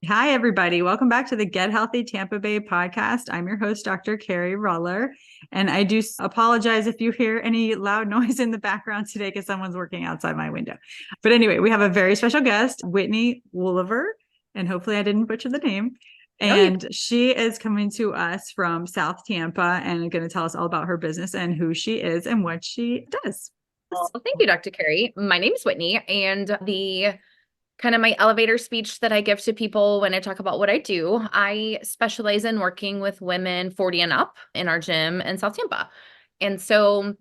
Hi, everybody. Welcome back to the Get Healthy Tampa Bay podcast. I'm your host, Dr. Kerry Reller. And I do apologize if you hear any loud noise in the background today because someone's working outside my window. But anyway, we have a very special guest, Whitney Woolever. And hopefully I didn't butcher the name. And she is coming to us from South Tampa and going to tell us all about her business and who she is and what she does. Well, thank you, Dr. Kerry. My name is Whitney, and the kind of my elevator speech that I give to people when I talk about what I do, I specialize in working with women 40 and up in our gym in South Tampa. And so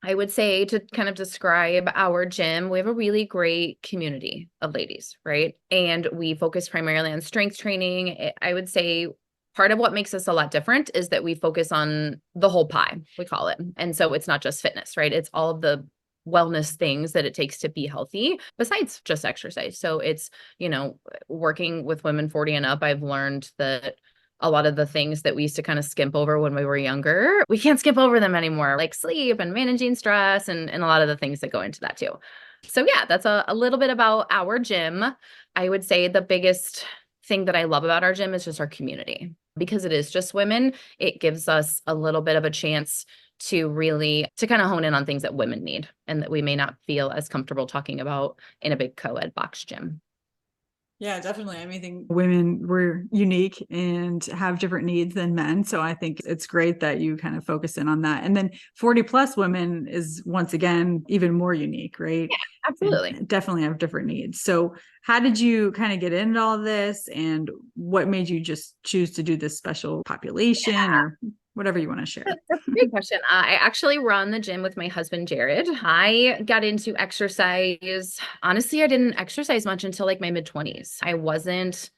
I would say, to kind of describe our gym, we have a really great community of ladies, right? And we focus primarily on strength training. I would say part of what makes us a lot different is that we focus on the whole pie, we call it. And so it's not just fitness, right? It's all of the wellness things that it takes to be healthy besides just exercise. So it's, working with women 40 and up, I've learned that a lot of the things that we used to kind of skimp over when we were younger, we can't skip over them anymore, like sleep and managing stress and a lot of the things that go into that too. So yeah, that's a little bit about our gym. I would say the biggest thing that I love about our gym is just our community. Because it is just women, it gives us a little bit of a chance to kind of hone in on things that women need and that we may not feel as comfortable talking about in a big co-ed box gym. Yeah, definitely. I think women were unique and have different needs than men. So I think it's great that you kind of focus in on that. And then 40 plus women is once again even more unique, right? Yeah, absolutely. And definitely have different needs. So how did you kind of get into all this and what made you just choose to do this special population or whatever you want to share? That's a great question. I actually run the gym with my husband, Jared. I got into exercise. Honestly, I didn't exercise much until like my mid-20s. I wasn't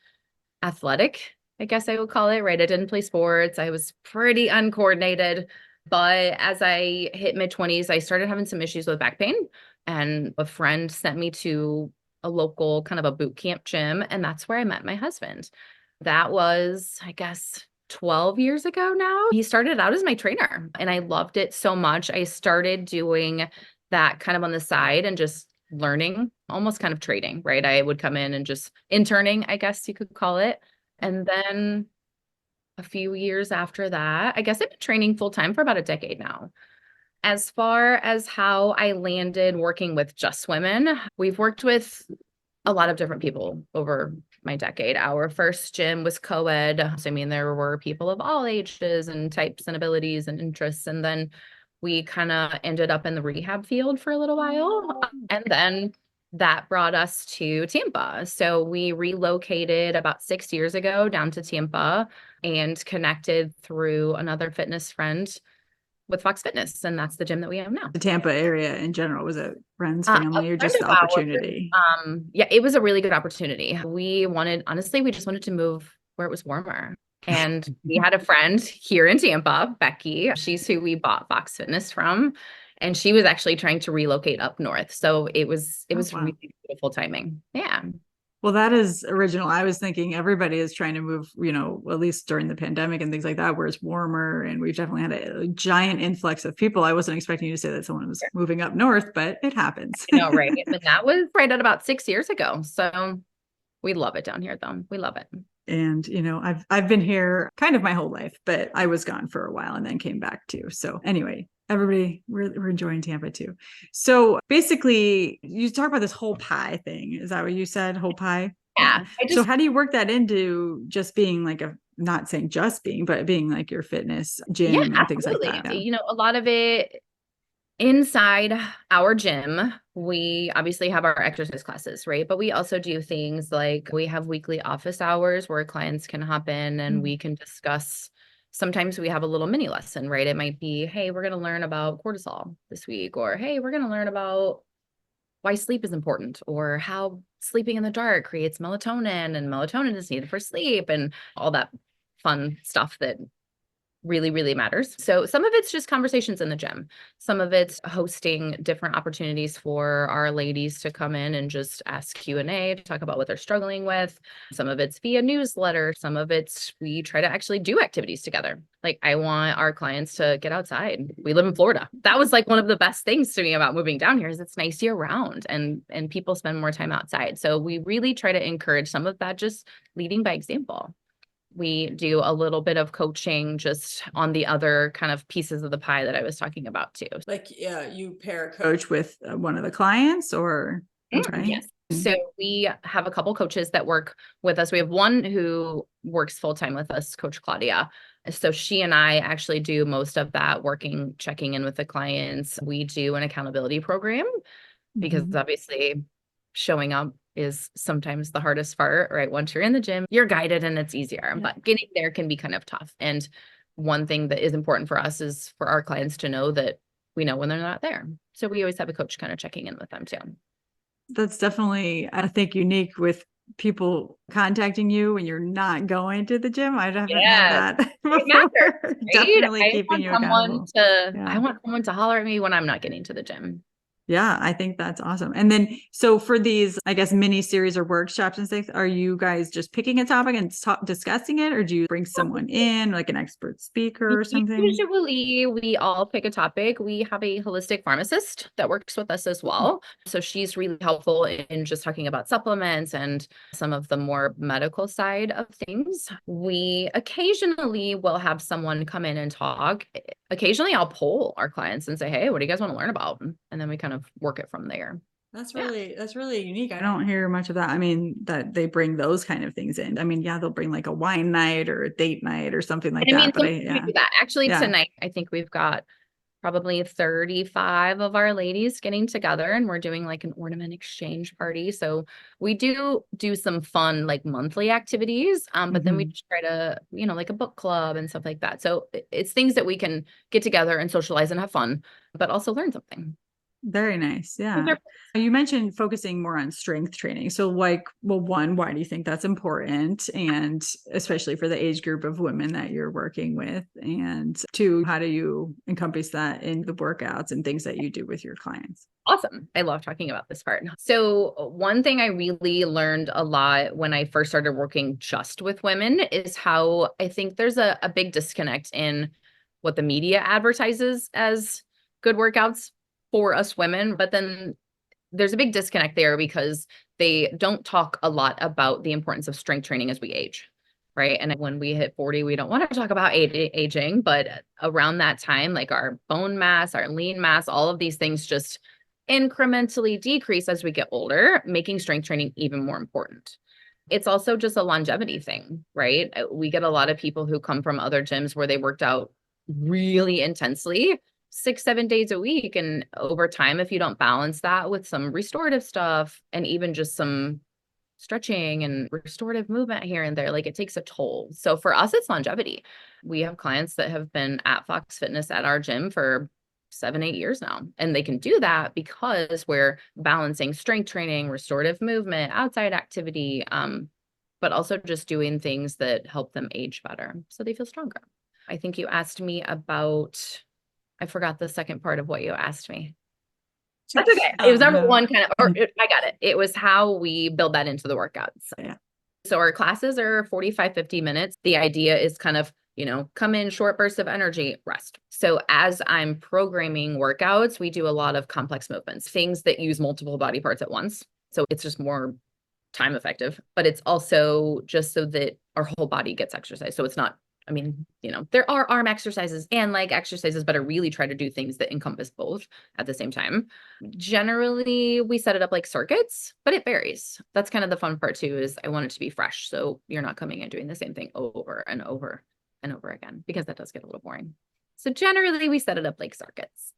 athletic, I guess I would call it, right? I didn't play sports. I was pretty uncoordinated. But as I hit mid-20s, I started having some issues with back pain. And a friend sent me to a local kind of a boot camp gym. And that's where I met my husband. That was, I guess, 12 years ago now. He started out as my trainer and I loved it so much. I started doing that kind of on the side and just learning, almost kind of trading, right? I would come in and just interning, I guess you could call it. And then a few years after that, I guess I've been training full time for about a decade now. As far as how I landed working with just women, we've worked with a lot of different people over my decade. Our first gym was co-ed. So, there were people of all ages and types and abilities and interests. And then we kind of ended up in the rehab field for a little while. And then that brought us to Tampa. So we relocated about 6 years ago down to Tampa and connected through another fitness friend with Fox Fitness. And that's the gym that we have now. The Tampa area in general, was it friends, A family, or friend just the of ours, opportunity? yeah, it was a really good opportunity. Honestly, we just wanted to move where it was warmer. And we had a friend here in Tampa, Becky. She's who we bought Fox Fitness from. And she was actually trying to relocate up north. So it was Wow. really beautiful timing. Yeah. Well, that is original. I was thinking everybody is trying to move, at least during the pandemic and things like that, where it's warmer. And we've definitely had a giant influx of people. I wasn't expecting you to say that someone was moving up north, but it happens. I know, right? And that was right at about 6 years ago. So we love it down here, though. We love it. And I've been here kind of my whole life, but I was gone for a while and then came back too. So anyway, everybody, we're enjoying Tampa too. So basically, you talk about this whole pie thing. Is that what you said? Whole pie? Yeah. Yeah. So how do you work that into just being like not saying just being, but being like your fitness Yeah, gym and things like absolutely. that? A lot of it inside our gym, we obviously have our exercise classes, right? But we also do things like we have weekly office hours where clients can hop in and we can discuss. Sometimes we have a little mini lesson, right? It might be, hey, we're going to learn about cortisol this week, or hey, we're going to learn about why sleep is important, or how sleeping in the dark creates melatonin and melatonin is needed for sleep and all that fun stuff that really, really matters. So some of it's just conversations in the gym. Some of it's hosting different opportunities for our ladies to come in and just ask Q&A, to talk about what they're struggling with. Some of it's via newsletter. Some of it's we try to actually do activities together. Like I want our clients to get outside. We live in Florida. That was like one of the best things to me about moving down here is it's nice year round and people spend more time outside. So we really try to encourage some of that, just leading by example. We do a little bit of coaching just on the other kind of pieces of the pie that I was talking about too. Like, yeah, you pair coach with one of the clients or that's right. Yes. So we have a couple coaches that work with us. We have one who works full-time with us, Coach Claudia. So she and I actually do most of that working, checking in with the clients. We do an accountability program because obviously showing up is sometimes the hardest part, right? Once you're in the gym, you're guided and it's easier, but getting there can be kind of tough. And one thing that is important for us is for our clients to know that we know when they're not there. So we always have a coach kind of checking in with them too. That's definitely, I think, unique with people contacting you when you're not going to the gym. I haven't had that before. Matters, right? Definitely keeping you accountable. I want someone to holler at me when I'm not getting to the gym. Yeah, I think that's awesome. And then, so for these, I guess, mini series or workshops and things, are you guys just picking a topic and discussing it? Or do you bring someone in, like an expert speaker or something? Usually we all pick a topic. We have a holistic pharmacist that works with us as well. So she's really helpful in just talking about supplements and some of the more medical side of things. We occasionally will have someone come in and talk. Occasionally I'll poll our clients and say, hey, what do you guys want to learn about? And then we kind of work it from there. That's really unique. I don't hear much of that. I mean, that they bring those kind of things in. I mean, yeah, they'll bring like a wine night or a date night or something like that. But we do that. Actually, tonight, I think we've got probably 35 of our ladies getting together and we're doing like an ornament exchange party. So we do some fun, like monthly activities. But then we just try to, like a book club and stuff like that. So it's things that we can get together and socialize and have fun, but also learn something. Very nice. Yeah. You mentioned focusing more on strength training. So like, well, one, why do you think that's important? And especially for the age group of women that you're working with. And two, how do you encompass that in the workouts and things that you do with your clients? Awesome. I love talking about this part. So one thing I really learned a lot when I first started working just with women is how I think there's a big disconnect in what the media advertises as good workouts for us women, but then there's a big disconnect there because they don't talk a lot about the importance of strength training as we age, right? And when we hit 40, we don't want to talk about aging, but around that time, like our bone mass, our lean mass, all of these things just incrementally decrease as we get older, making strength training even more important. It's also just a longevity thing, right? We get a lot of people who come from other gyms where they worked out really intensely 6-7 days a week. And over time, if you don't balance that with some restorative stuff and even just some stretching and restorative movement here and there, like it takes a toll. So for us, it's longevity. We have clients that have been at Fox Fitness at our gym for 7-8 years now. And they can do that because we're balancing strength training, restorative movement, outside activity, but also just doing things that help them age better so they feel stronger. I think you asked me about, I forgot the second part of what you asked me. That's okay. It was number one kind of, I got it. It was how we build that into the workouts. Yeah. So our classes are 45-50 minutes. The idea is kind of, come in short bursts of energy, rest. So as I'm programming workouts, we do a lot of complex movements, things that use multiple body parts at once. So it's just more time effective, but it's also just so that our whole body gets exercise. So it's not, there are arm exercises and leg exercises, but I really try to do things that encompass both at the same time. Generally, we set it up like circuits, but it varies. That's kind of the fun part too, is I want it to be fresh. So you're not coming and doing the same thing over and over and over again, because that does get a little boring. So generally we set it up like circuits.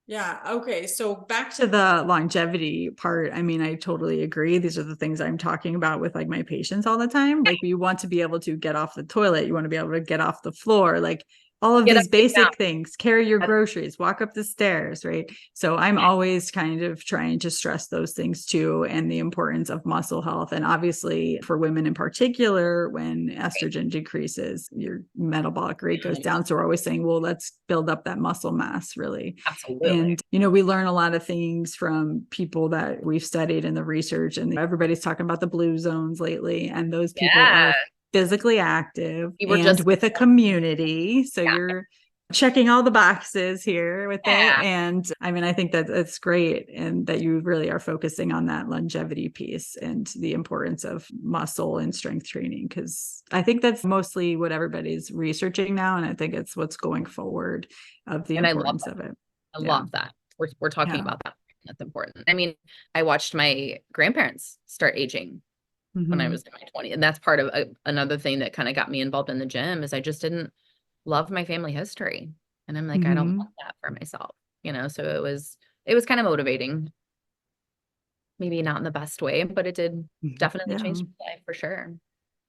Yeah. Okay. So back to the longevity part. I mean, I totally agree. These are the things I'm talking about with like my patients all the time. Like you want to be able to get off the toilet. You want to be able to get off the floor. Like all of Get up, these get down. basic things, carry your groceries, walk up the stairs, right? So I'm always kind of trying to stress those things too, and the importance of muscle health. And obviously for women in particular, when estrogen decreases, your metabolic rate goes down. So we're always saying, well, let's build up that muscle mass, really. Absolutely. And, we learn a lot of things from people that we've studied in the research, and everybody's talking about the blue zones lately. And those people Yeah. are physically active We were and just with a community. So yeah. you're checking all the boxes here with it. Yeah. And I mean, I think that it's great, and that you really are focusing on that longevity piece and the importance of muscle and strength training, because I think that's mostly what everybody's researching now. And I think it's what's going forward of the And I love importance that. of it. I love that. We're talking Yeah. about that. That's important. I mean, I watched my grandparents start aging when I was in my 20s. And that's part of another thing that kind of got me involved in the gym, is I just didn't love my family history. And I'm like, I don't want that for myself, so it was kind of motivating. Maybe not in the best way, but it did definitely change my life for sure.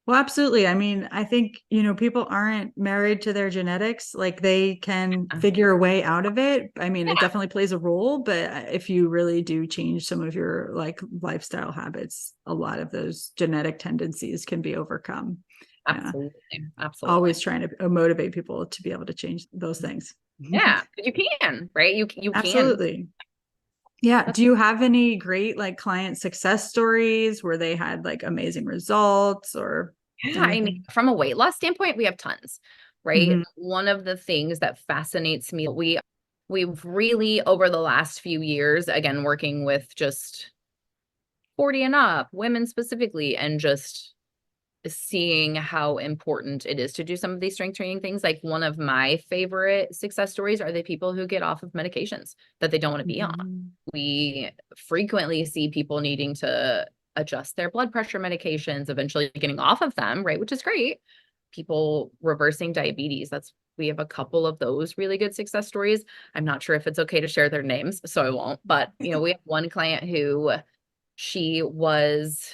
Well, absolutely. I mean, I think, people aren't married to their genetics. Like, they can figure a way out of it. I mean, it definitely plays a role, but if you really do change some of your lifestyle habits, a lot of those genetic tendencies can be overcome. Absolutely. Absolutely. Always trying to motivate people to be able to change those things. Yeah, you can, right? You can. Absolutely. Yeah. Do you have any great client success stories where they had amazing results or Yeah, I mean, from a weight loss standpoint, we have tons, right? One of the things that fascinates me, we've really over the last few years, again, working with just 40 and up, women specifically, and just seeing how important it is to do some of these strength training things. Like, one of my favorite success stories are the people who get off of medications that they don't want to be on. We frequently see people needing to adjust their blood pressure medications, eventually getting off of them, right? Which is great. People reversing diabetes. We have a couple of those really good success stories. I'm not sure if it's okay to share their names, so I won't. But, we have one client who, she was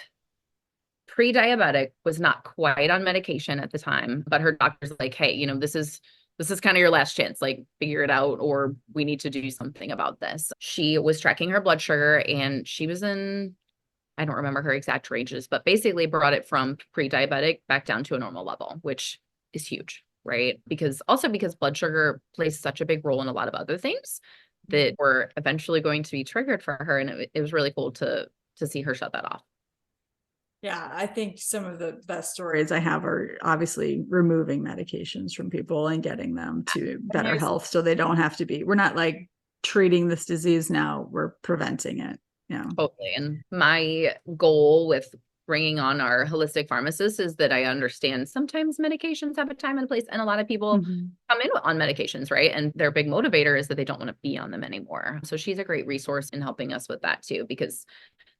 pre-diabetic, was not quite on medication at the time, but her doctor's like, hey, this is kind of your last chance, figure it out, or we need to do something about this. She was tracking her blood sugar, and she was in, I don't remember her exact ranges, but basically brought it from pre-diabetic back down to a normal level, which is huge, right? Because blood sugar plays such a big role in a lot of other things that were eventually going to be triggered for her. And it was really cool to see her shut that off. Yeah, I think some of the best stories I have are obviously removing medications from people and getting them to better health, so they don't have to be, we're not treating this disease now, we're preventing it. Yeah. Totally. And my goal with bringing on our holistic pharmacist is that I understand sometimes medications have a time and place, and a lot of people come in on medications, right? And their big motivator is that they don't want to be on them anymore. So she's a great resource in helping us with that too, because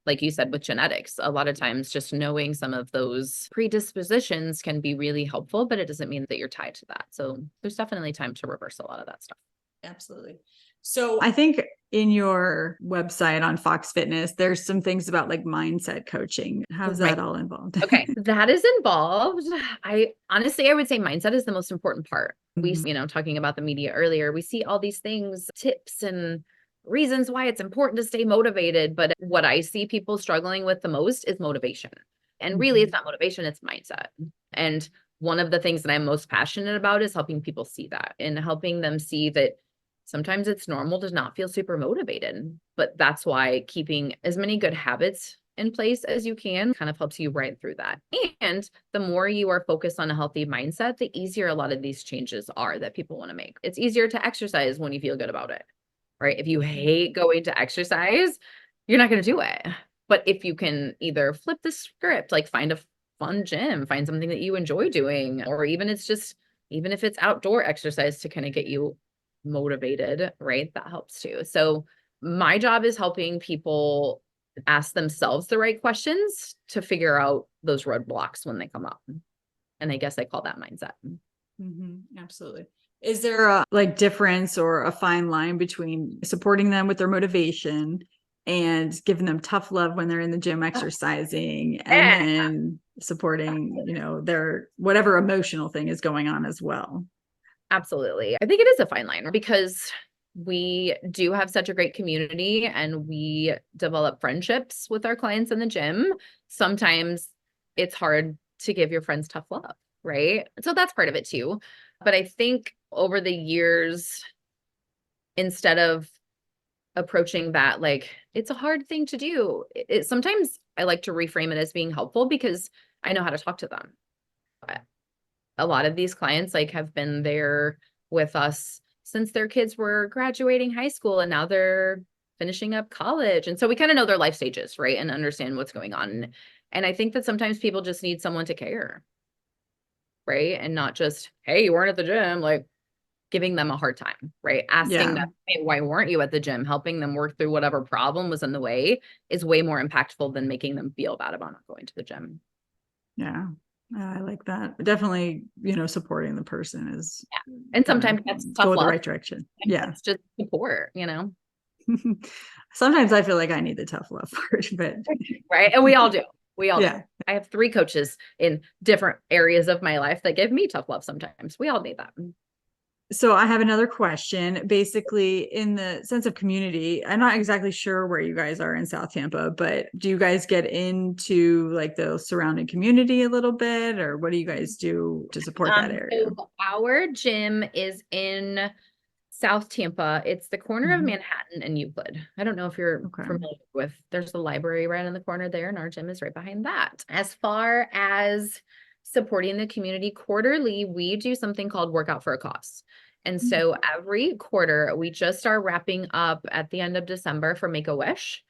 like you said, with genetics, a lot of times just knowing some of those predispositions can be really helpful, but it doesn't mean that you're tied to that. So there's definitely time to reverse a lot of that stuff. Absolutely. So I think in your website on Fox Fitness, there's some things about mindset coaching. How's that all involved? Okay. That is involved. I would say mindset is the most important part. We, talking about the media earlier, we see all these things, tips and reasons why it's important to stay motivated. But what I see people struggling with the most is motivation. And really, it's not motivation, it's mindset. And one of the things that I'm most passionate about is helping people see that, and helping them see that sometimes it's normal to not feel super motivated. But that's why keeping as many good habits in place as you can kind of helps you right through that. And the more you are focused on a healthy mindset, the easier a lot of these changes are that people want to make. It's easier to exercise when you feel good about it. Right? If you hate going to exercise, you're not going to do it. But if you can either flip the script, find a fun gym, find something that you enjoy doing, or even if it's outdoor exercise to kind of get you motivated, right? That helps too. So my job is helping people ask themselves the right questions to figure out those roadblocks when they come up. And I guess I call that mindset. Absolutely. Is there a difference or a fine line between supporting them with their motivation and giving them tough love when they're in the gym exercising, and then supporting, their whatever emotional thing is going on as well? Absolutely. I think it is a fine line because we do have such a great community and we develop friendships with our clients in the gym. Sometimes it's hard to give your friends tough love, right? So that's part of it too. But I think over the years, instead of approaching that like it's a hard thing to do, sometimes I like to reframe it as being helpful because I know how to talk to them. A lot of these clients like have been there with us since their kids were graduating high school and now they're finishing up college. And so we kind of know their life stages, right? And understand what's going on. And I think that sometimes people just need someone to care, right? And not just, hey, you weren't at the gym, like giving them a hard time, right? Asking Yeah. them, hey, why weren't you at the gym? Helping them work through whatever problem was in the way is way more impactful than making them feel bad about not going to the gym. Yeah. I like that. Definitely, supporting the person is And gonna sometimes that's go tough in the love. right direction. And Yeah. that's just support, Sometimes I feel like I need the tough love part, but right? And we all do. We all do. yeah. I have 3 coaches in different areas of my life that give me tough love sometimes. We all need that. So I have another question. Basically, in the sense of community, I'm not exactly sure where you guys are in South Tampa, but do you guys get into like the surrounding community a little bit, or what do you guys do to support that area? So our gym is in South Tampa. It's the corner of Mhm. Manhattan and Euclid. I don't know if you're Okay. familiar with, there's a library right in the corner there, and our gym is right behind that. As far as supporting the community quarterly, we do something called Workout for a Cause. And so every quarter, we just are wrapping up at the end of December for Make-A-Wish.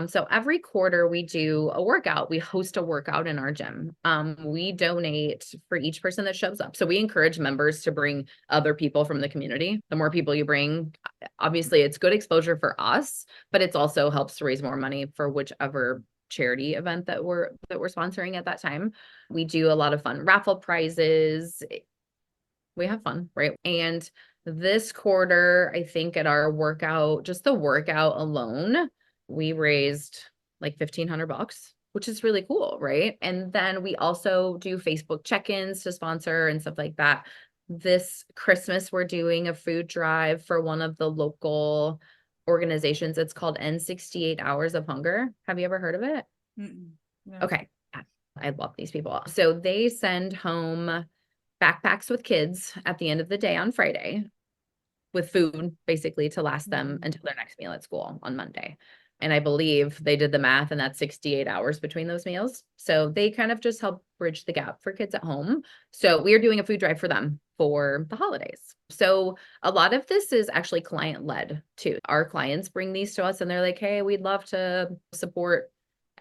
So every quarter we do a workout. We host a workout in our gym. We donate for each person that shows up. So we encourage members to bring other people from the community. The more people you bring, obviously it's good exposure for us, but it's also helps to raise more money for whichever charity event that we're sponsoring at that time. We do a lot of fun raffle prizes. We have fun, right? And this quarter, I think at our workout, just the workout alone, we raised like $1,500, which is really cool, right? And then we also do Facebook check-ins to sponsor and stuff like that. This Christmas, we're doing a food drive for one of the local organizations. It's called End 68 Hours of Hunger. Have you ever heard of it? No. Okay. I love these people. So they send home backpacks with kids at the end of the day on Friday with food basically to last them until their next meal at school on Monday. And I believe they did the math and that's 68 hours between those meals. So they kind of just help bridge the gap for kids at home. So we are doing a food drive for them for the holidays. So a lot of this is actually client led too. Our clients bring these to us and they're like, hey, we'd love to support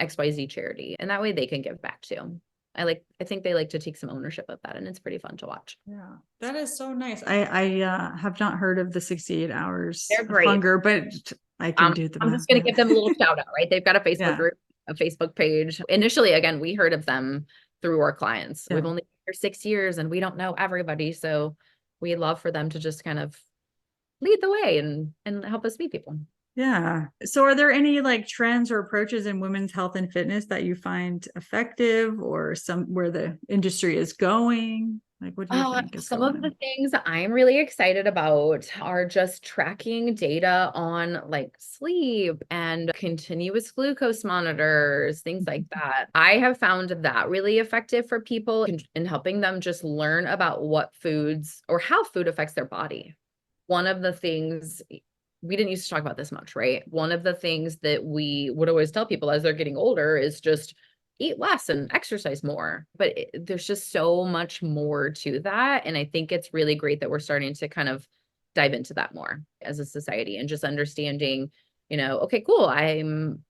XYZ charity. And that way they can give back too. I think they like to take some ownership of that and it's pretty fun to watch. Yeah, that is so nice. I have not heard of the 68 hours They're of great. hunger, but I can do the I'm math. just going to give them a little shout out, right? They've got a Facebook Yeah. group, a Facebook page. Initially, again, we heard of them through our clients. Yeah. We've only been here 6 years and we don't know everybody. So we love for them to just kind of lead the way and help us meet people. Yeah. So are there any like trends or approaches in women's health and fitness that you find effective or some where the industry is going? Like, what do you think is Some going of the on? things that I'm really excited about are just tracking data on like sleep and continuous glucose monitors, things like that. I have found that really effective for people in helping them just learn about what foods or how food affects their body. One of the things we didn't used to talk about this much, right? One of the things that we would always tell people as they're getting older is just eat less and exercise more. But there's just so much more to that. And I think it's really great that we're starting to kind of dive into that more as a society and just understanding, okay, cool, I'm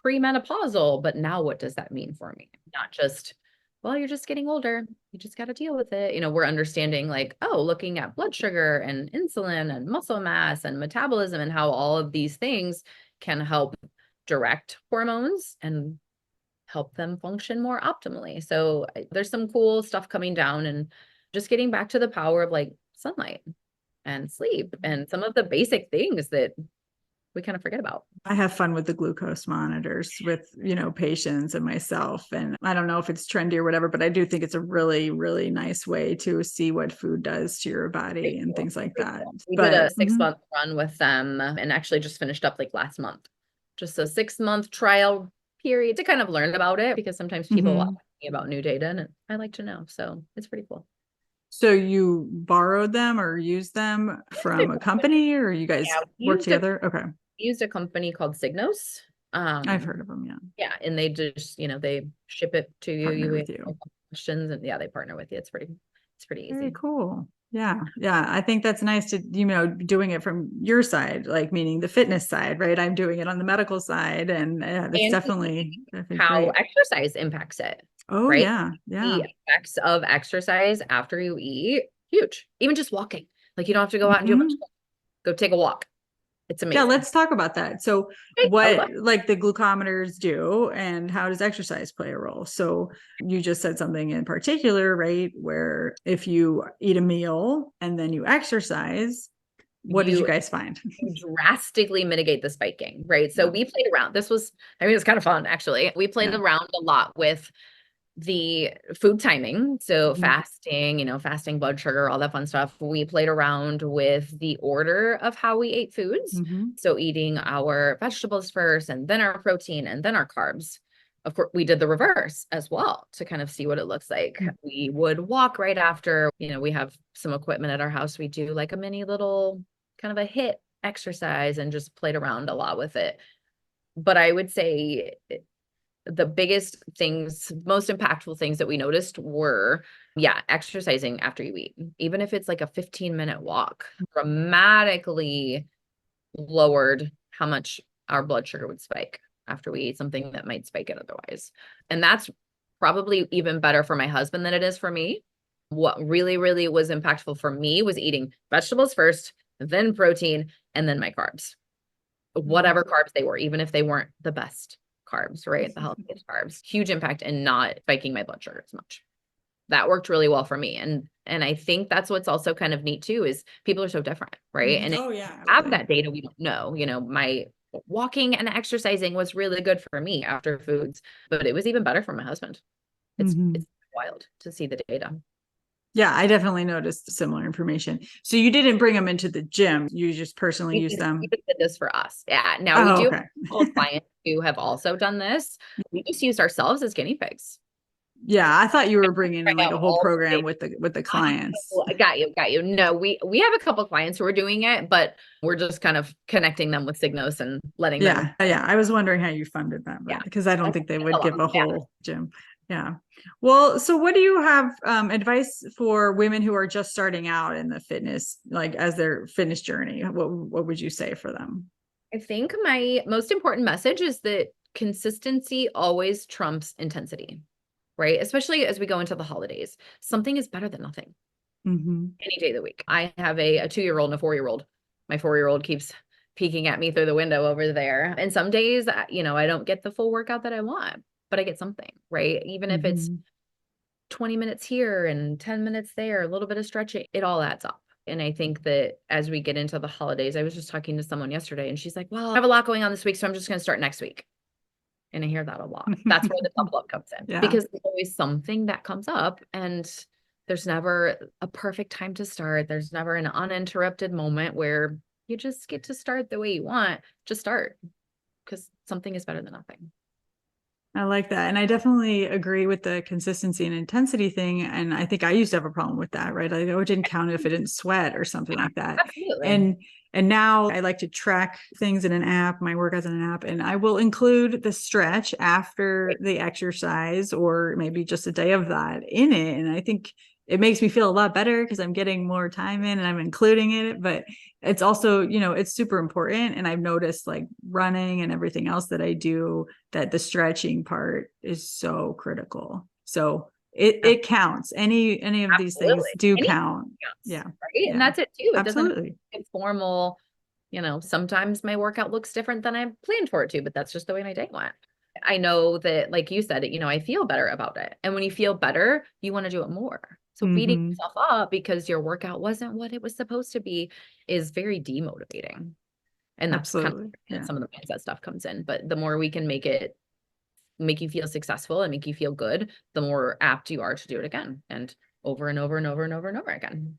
premenopausal, but now what does that mean for me? Not just, well, you're just getting older. You just got to deal with it. We're understanding like, oh, looking at blood sugar and insulin and muscle mass and metabolism and how all of these things can help direct hormones and help them function more optimally. So there's some cool stuff coming down and just getting back to the power of like sunlight and sleep and some of the basic things that we kind of forget about. I have fun with the glucose monitors with, patients and myself. And I don't know if it's trendy or whatever, but I do think it's a really, really nice way to see what food does to your body and things like that. We But did a 6-month run with them and actually just finished up like last month. Just a 6-month trial period to kind of learn about it, because sometimes people ask me about new data and I like to know. So it's pretty cool. So you borrowed them or used them from a company, or you guys work together? Okay. Used a company called Signos. I've heard of them. Yeah. Yeah. And they just, they ship it to you. Partner You with have you. questions and they partner with you. It's pretty easy. Very cool. Yeah. Yeah. I think that's nice to, doing it from your side, like meaning the fitness side, right? I'm doing it on the medical side, and that's definitely how great. exercise impacts it. Oh, right? yeah. Yeah. The effects of exercise after you eat, huge. Even just walking. Like you don't have to go out and do a bunch of, go take a walk. It's amazing. Yeah, let's talk about that. So what like the glucometers do, and how does exercise play a role? So you just said something in particular, right? Where if you eat a meal and then you exercise, what did you guys find? Drastically mitigate the spiking, right? So we played around. It was kind of fun, actually. We played around a lot with the food timing. So fasting blood sugar, all that fun stuff. We played around with the order of how we ate foods. So eating our vegetables first, and then our protein, and then our carbs. Of course, we did the reverse as well to kind of see what it looks like. We would walk right after, we have some equipment at our house. We do like a mini little kind of a HIIT exercise and just played around a lot with it. But I would say the biggest things, most impactful things that we noticed were, exercising after you eat, even if it's like a 15-minute walk, dramatically lowered how much our blood sugar would spike after we eat something that might spike it otherwise. And that's probably even better for my husband than it is for me. What really, really was impactful for me was eating vegetables first, then protein, and then my carbs, whatever carbs they were, even if they weren't the best carbs, right? The healthiest carbs. Huge impact in not spiking my blood sugar as much. That worked really well for me. And I think that's what's also kind of neat too, is people are so different, right? And have that data, we don't know. My walking and exercising was really good for me after foods, but it was even better for my husband. It's wild to see the data. Yeah, I definitely noticed similar information. So you didn't bring them into the gym. You just personally use them. We did this for us. Yeah. Now we do have clients who have also done this. We just used ourselves as guinea pigs. Yeah, I thought you were bringing in like a whole program with the clients. Got you. No, we have a couple of clients who are doing it, but we're just kind of connecting them with Signos and letting them. Yeah. I was wondering how you funded that, because I don't think they would give a whole gym. Yeah. Well, so what do you have advice for women who are just starting out in the fitness, like as their fitness journey? What would you say for them? I think my most important message is that consistency always trumps intensity, right? Especially as we go into the holidays. Something is better than nothing. Any day of the week. I have a 2-year-old and a 4-year-old. My 4-year-old keeps peeking at me through the window over there. And some days, I don't get the full workout that I want, but I get something, right? Even if it's 20 minutes here and 10 minutes there, a little bit of stretching, it all adds up. And I think that as we get into the holidays, I was just talking to someone yesterday and she's like, well, I have a lot going on this week, so I'm just going to start next week. And I hear that a lot. That's where the tough love comes in, because there's always something that comes up, and there's never a perfect time to start. There's never an uninterrupted moment where you just get to start the way you want. Just start, because something is better than nothing. I like that. And I definitely agree with the consistency and intensity thing. And I think I used to have a problem with that, right? Like, it didn't count if it didn't sweat or something like that. Absolutely. And now I like to track things in an app, my workouts in an app, and I will include the stretch after the exercise, or maybe just a day of that in it. And I think it makes me feel a lot better because I'm getting more time in and I'm including it. But it's also, it's super important. And I've noticed, like running and everything else that I do, that the stretching part is so critical. So it counts. Any of these things do count. Yeah. Right. Yeah. And that's it too. It Absolutely. doesn't formal, sometimes my workout looks different than I planned for it to, but that's just the way my day went. I know that, like you said, I feel better about it. And when you feel better, you want to do it more. So beating yourself up because your workout wasn't what it was supposed to be is very demotivating. And that's kind of Absolutely. where Yeah. some of the mindset stuff comes in. But the more we can make you feel successful and make you feel good, the more apt you are to do it again and over and over and over and over and over again.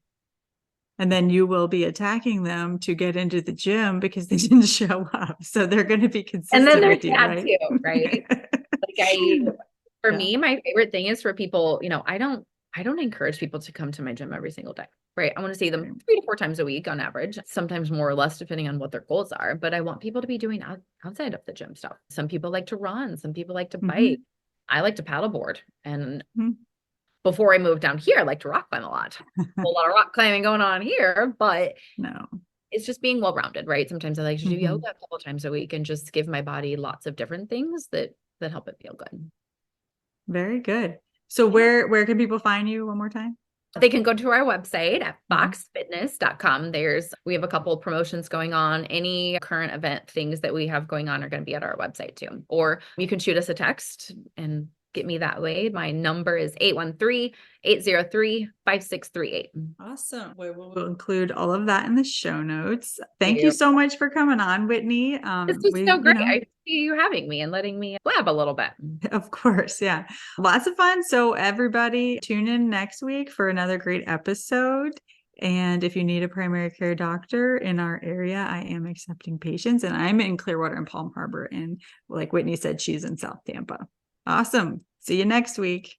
And then you will be attacking them to get into the gym because they didn't show up. So they're going to be And then consistent there's with you, that right? too, right? For Yeah. me, my favorite thing is for people, I don't encourage people to come to my gym every single day, right? I want to see them 3 to 4 times a week on average, sometimes more or less depending on what their goals are. But I want people to be doing outside of the gym stuff. Some people like to run, some people like to bike. I like to paddleboard. And before I moved down here, I like to rock climb a lot. A whole lot of rock climbing going on here, but No. it's just being well-rounded, right? Sometimes I like to do yoga a couple times a week and just give my body lots of different things that help it feel good. Very good. So where can people find you one more time? They can go to our website at boxfitness.com. We have a couple of promotions going on. Any current event things that we have going on are going to be at our website too. Or you can shoot us a text and get me that way. My number is 813-803-5638. Awesome. We'll include all of that in the show notes. Thank you so much for coming on, Whitney. This is so great. I see you having me and letting me blab a little bit. Of course. Yeah. Lots of fun. So everybody tune in next week for another great episode. And if you need a primary care doctor in our area, I am accepting patients, and I'm in Clearwater and Palm Harbor. And like Whitney said, she's in South Tampa. Awesome. See you next week.